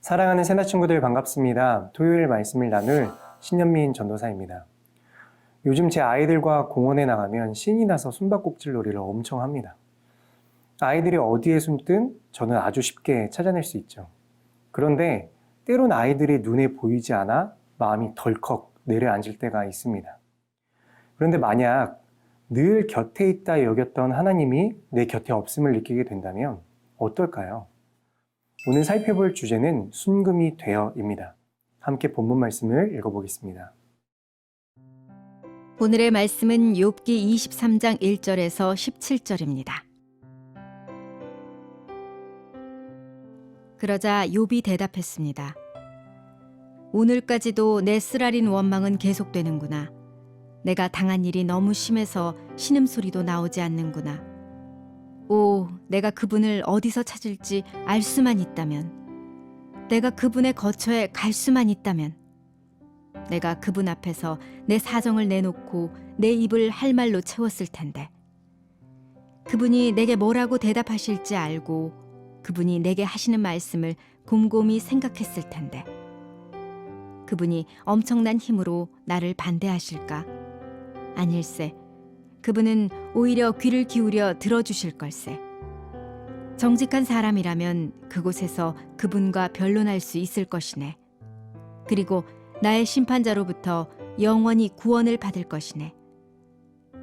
사랑하는 새나 친구들 반갑습니다. 토요일 말씀을 나눌 신현민 전도사입니다. 요즘 제 아이들과 공원에 나가면 신이 나서 숨바꼭질 놀이를 엄청 합니다. 아이들이 어디에 숨든 저는 아주 쉽게 찾아낼 수 있죠. 그런데 때론 아이들이 눈에 보이지 않아 마음이 덜컥 내려앉을 때가 있습니다. 그런데 만약 늘 곁에 있다 여겼던 하나님이 내 곁에 없음을 느끼게 된다면 어떨까요? 오늘 살펴볼 주제는 순금이 되어입니다. 함께 본문 말씀을 읽어보겠습니다. 오늘의 말씀은 욥기 23장 1절에서 17절입니다. 그러자 욥이 대답했습니다. 오늘까지도 내 쓰라린 원망은 계속되는구나. 내가 당한 일이 너무 심해서 신음소리도 나오지 않는구나. 오, 내가 그분을 어디서 찾을지 알 수만 있다면, 내가 그분의 거처에 갈 수만 있다면, 내가 그분 앞에서 내 사정을 내놓고 내 입을 할 말로 채웠을 텐데, 그분이 내게 뭐라고 대답하실지 알고 그분이 내게 하시는 말씀을 곰곰이 생각했을 텐데, 그분이 엄청난 힘으로 나를 반대하실까? 아닐세. 그분은 오히려 귀를 기울여 들어주실 걸세. 정직한 사람이라면 그곳에서 그분과 변론할 수 있을 것이네. 그리고 나의 심판자로부터 영원히 구원을 받을 것이네.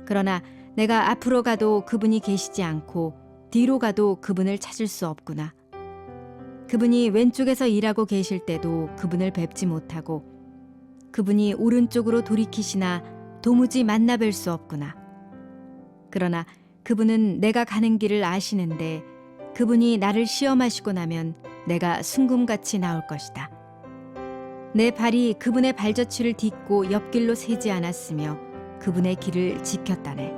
그러나 내가 앞으로 가도 그분이 계시지 않고 뒤로 가도 그분을 찾을 수 없구나. 그분이 왼쪽에서 일하고 계실 때도 그분을 뵙지 못하고 그분이 오른쪽으로 돌이키시나 도무지 만나 뵐 수 없구나. 그러나 그분은 내가 가는 길을 아시는데 그분이 나를 시험하시고 나면 내가 순금같이 나올 것이다. 내 발이 그분의 발자취를 딛고 옆길로 새지 않았으며 그분의 길을 지켰다네.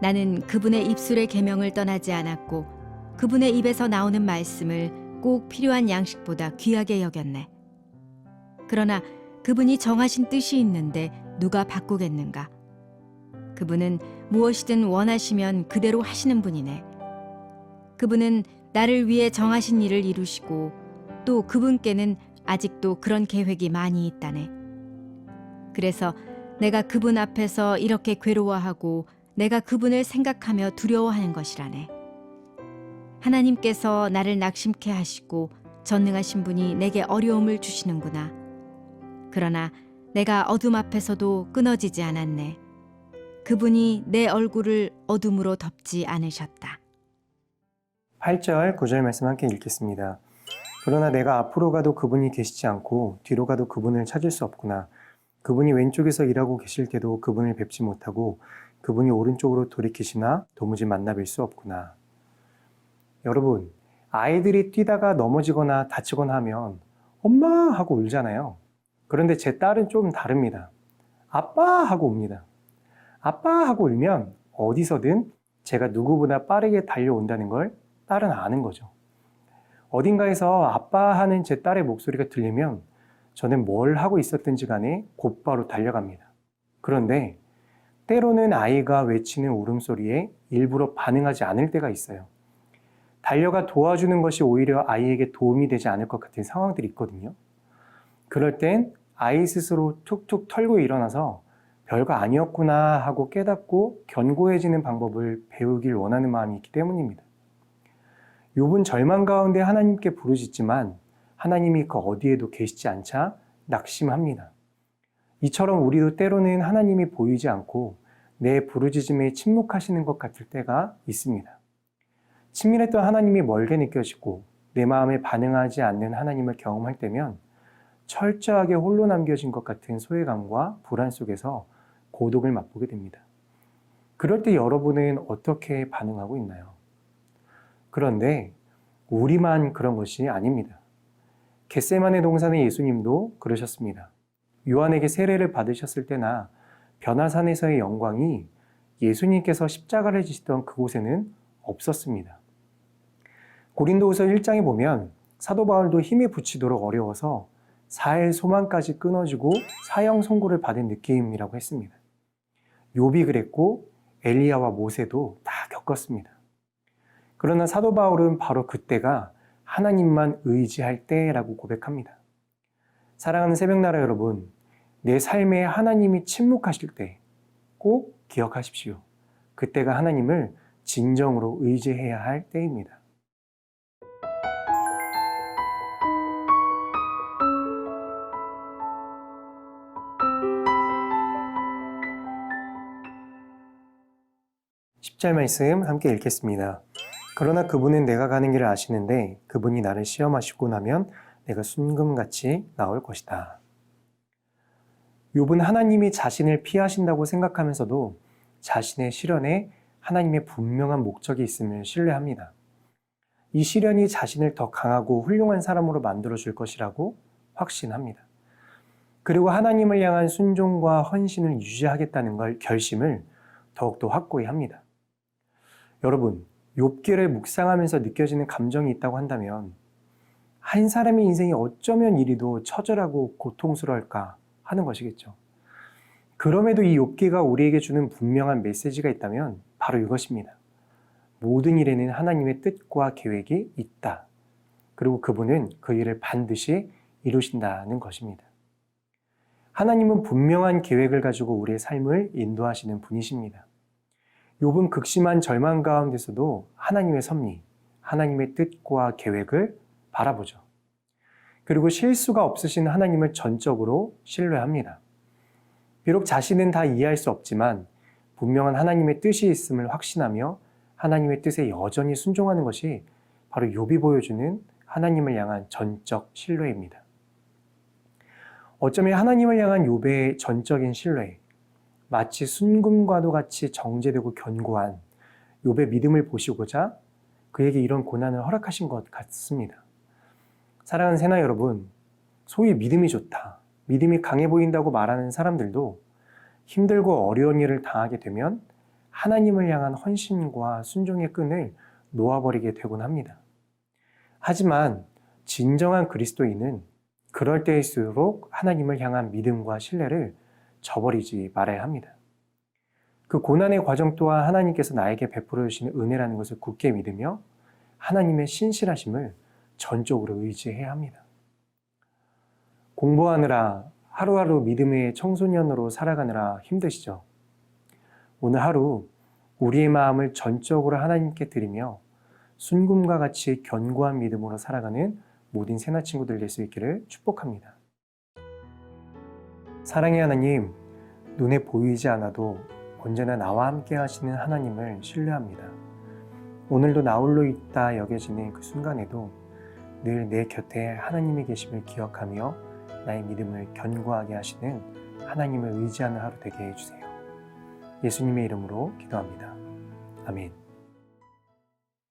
나는 그분의 입술의 계명을 떠나지 않았고 그분의 입에서 나오는 말씀을 꼭 필요한 양식보다 귀하게 여겼네. 그러나 그분이 정하신 뜻이 있는데 누가 바꾸겠는가? 그분은 무엇이든 원하시면 그대로 하시는 분이네. 그분은 나를 위해 정하신 일을 이루시고 또 그분께는 아직도 그런 계획이 많이 있다네. 그래서 내가 그분 앞에서 이렇게 괴로워하고 내가 그분을 생각하며 두려워하는 것이라네. 하나님께서 나를 낙심케 하시고 전능하신 분이 내게 어려움을 주시는구나. 그러나 내가 어둠 앞에서도 끊어지지 않았네. 그분이 내 얼굴을 어둠으로 덮지 않으셨다. 8절, 9절 말씀 함께 읽겠습니다. 그러나 내가 앞으로 가도 그분이 계시지 않고 뒤로 가도 그분을 찾을 수 없구나. 그분이 왼쪽에서 일하고 계실 때도 그분을 뵙지 못하고 그분이 오른쪽으로 돌이키시나 도무지 만나 뵐 수 없구나. 여러분, 아이들이 뛰다가 넘어지거나 다치거나 하면 엄마 하고 울잖아요. 그런데 제 딸은 좀 다릅니다. 아빠 하고 웁니다. 아빠 하고 울면 어디서든 제가 누구보다 빠르게 달려온다는 걸 딸은 아는 거죠. 어딘가에서 아빠 하는 제 딸의 목소리가 들리면 저는 뭘 하고 있었든지 간에 곧바로 달려갑니다. 그런데 때로는 아이가 외치는 울음소리에 일부러 반응하지 않을 때가 있어요. 달려가 도와주는 것이 오히려 아이에게 도움이 되지 않을 것 같은 상황들이 있거든요. 그럴 땐 아이 스스로 툭툭 털고 일어나서 별거 아니었구나 하고 깨닫고 견고해지는 방법을 배우길 원하는 마음이 있기 때문입니다. 욥은 절망 가운데 하나님께 부르짖지만 하나님이 그 어디에도 계시지 않자 낙심합니다. 이처럼 우리도 때로는 하나님이 보이지 않고 내 부르짖음에 침묵하시는 것 같을 때가 있습니다. 친밀했던 하나님이 멀게 느껴지고 내 마음에 반응하지 않는 하나님을 경험할 때면 철저하게 홀로 남겨진 것 같은 소외감과 불안 속에서 고독을 맛보게 됩니다. 그럴 때 여러분은 어떻게 반응하고 있나요? 그런데 우리만 그런 것이 아닙니다. 겟세마네 동산의 예수님도 그러셨습니다. 요한에게 세례를 받으셨을 때나 변화산에서의 영광이 예수님께서 십자가를 지시던 그곳에는 없었습니다. 고린도후서 1장에 보면 사도 바울도 힘에 부치도록 어려워서 사일 소망까지 끊어지고 사형 선고를 받은 느낌이라고 했습니다. 욥이 그랬고 엘리야와 모세도 다 겪었습니다. 그러나 사도 바울은 바로 그때가 하나님만 의지할 때라고 고백합니다. 사랑하는 새벽나라 여러분, 내 삶에 하나님이 침묵하실 때 꼭 기억하십시오. 그때가 하나님을 진정으로 의지해야 할 때입니다. 십 절 말씀 함께 읽겠습니다. 그러나 그분은 내가 가는 길을 아시는데 그분이 나를 시험하시고 나면 내가 순금같이 나올 것이다. 욥은 하나님이 자신을 피하신다고 생각하면서도 자신의 시련에 하나님의 분명한 목적이 있음을 신뢰합니다. 이 시련이 자신을 더 강하고 훌륭한 사람으로 만들어줄 것이라고 확신합니다. 그리고 하나님을 향한 순종과 헌신을 유지하겠다는 걸 결심을 더욱더 확고히 합니다. 여러분, 욥기를 묵상하면서 느껴지는 감정이 있다고 한다면 한 사람의 인생이 어쩌면 이리도 처절하고 고통스러울까 하는 것이겠죠. 그럼에도 이 욥기가 우리에게 주는 분명한 메시지가 있다면 바로 이것입니다. 모든 일에는 하나님의 뜻과 계획이 있다. 그리고 그분은 그 일을 반드시 이루신다는 것입니다. 하나님은 분명한 계획을 가지고 우리의 삶을 인도하시는 분이십니다. 욥은 극심한 절망 가운데서도 하나님의 섭리, 하나님의 뜻과 계획을 바라보죠. 그리고 실수가 없으신 하나님을 전적으로 신뢰합니다. 비록 자신은 다 이해할 수 없지만 분명한 하나님의 뜻이 있음을 확신하며 하나님의 뜻에 여전히 순종하는 것이 바로 욥이 보여주는 하나님을 향한 전적 신뢰입니다. 어쩌면 하나님을 향한 욥의 전적인 신뢰, 마치 순금과도 같이 정제되고 견고한 욥의 믿음을 보시고자 그에게 이런 고난을 허락하신 것 같습니다. 사랑하는 새나 여러분, 소위 믿음이 좋다, 믿음이 강해 보인다고 말하는 사람들도 힘들고 어려운 일을 당하게 되면 하나님을 향한 헌신과 순종의 끈을 놓아버리게 되곤 합니다. 하지만 진정한 그리스도인은 그럴 때일수록 하나님을 향한 믿음과 신뢰를 저버리지 말아야 합니다. 그 고난의 과정 또한 하나님께서 나에게 베풀어 주시는 은혜라는 것을 굳게 믿으며 하나님의 신실하심을 전적으로 의지해야 합니다. 공부하느라 하루하루 믿음의 청소년으로 살아가느라 힘드시죠? 오늘 하루 우리의 마음을 전적으로 하나님께 드리며 순금과 같이 견고한 믿음으로 살아가는 모든 새나 친구들 될 수 있기를 축복합니다. 사랑의 하나님, 눈에 보이지 않아도 언제나 나와 함께 하시는 하나님을 신뢰합니다. 오늘도 나 홀로 있다 여겨지는 그 순간에도 늘 내 곁에 하나님이 계심을 기억하며 나의 믿음을 견고하게 하시는 하나님을 의지하는 하루 되게 해주세요. 예수님의 이름으로 기도합니다. 아멘.